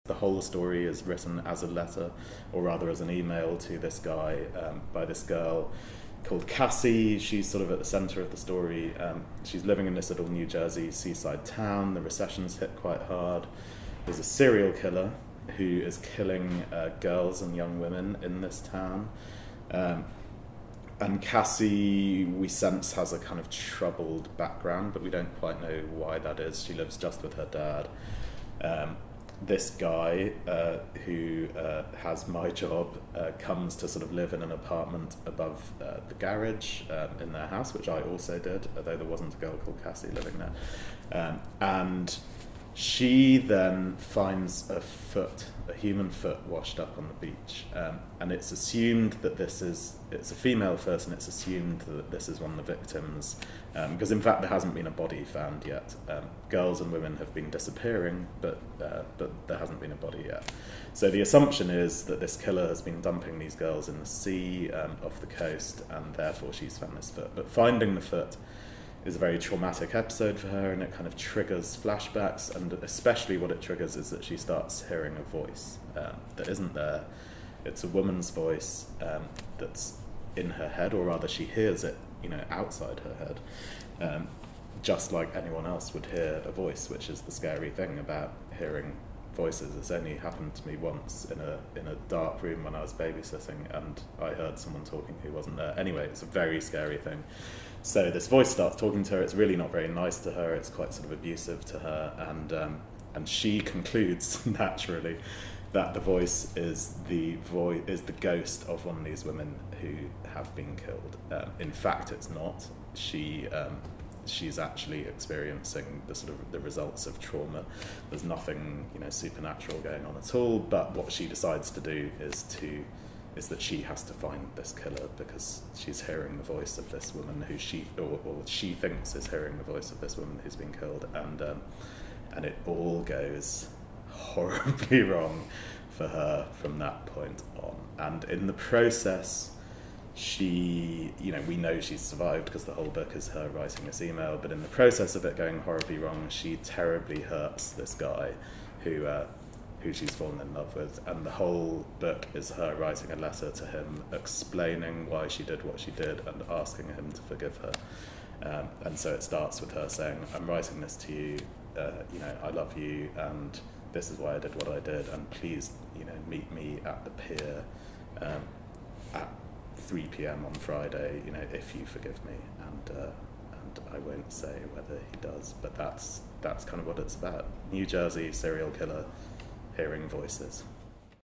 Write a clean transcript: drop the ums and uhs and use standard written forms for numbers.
The whole story is written as a letter, or rather as an email to this guy by this girl called Cassie. She's sort of at the centre of the story. She's living in this little New Jersey seaside town. The recession's hit quite hard. There's a serial killer who is killing girls and young women in this town. And Cassie, we sense, has a kind of troubled background, but we don't quite know why that is. She lives just with her dad. This guy, who has my job, comes to sort of live in an apartment above the garage in their house, which I also did, although there wasn't a girl called Cassie living there. And she then finds a human foot washed up on the beach, and it's assumed that it's a female first, and it's assumed that this is one of the victims, because in fact there hasn't been a body found yet. Girls and women have been disappearing, but there hasn't been a body yet. So the assumption is that this killer has been dumping these girls in the sea off the coast, and therefore she's found this foot. But finding the foot is a very traumatic episode for her, and it kind of triggers flashbacks, and especially what it triggers is that she starts hearing a voice that isn't there. It's a woman's voice that's in her head, or rather she hears it, outside her head, just like anyone else would hear a voice, which is the scary thing about hearing voices. It's only happened to me once in a dark room when I was babysitting, and I heard someone talking who wasn't there. Anyway, it's a very scary thing. So this voice starts talking to her. It's really not very nice to her. It's quite sort of abusive to her, and she concludes naturally that the voice is the ghost of one of these women who have been killed. In fact, it's not. She's actually experiencing the results of trauma. There's nothing supernatural going on at all. But what she decides to do is that she has to find this killer, because she's hearing the voice of this woman who she thinks is hearing the voice of this woman who's been killed, and it all goes horribly wrong for her from that point on. And in the process, we know she's survived because the whole book is her writing this email, but in the process of it going horribly wrong, she terribly hurts this guy who she's fallen in love with, and the whole book is her writing a letter to him explaining why she did what she did and asking him to forgive her. And so it starts with her saying, I'm writing this to you, I love you, and this is why I did what I did, and please meet me at the pier at 3 p.m. on Friday, if you forgive me. And I won't say whether he does, but that's kind of what it's about. New Jersey serial killer hearing voices.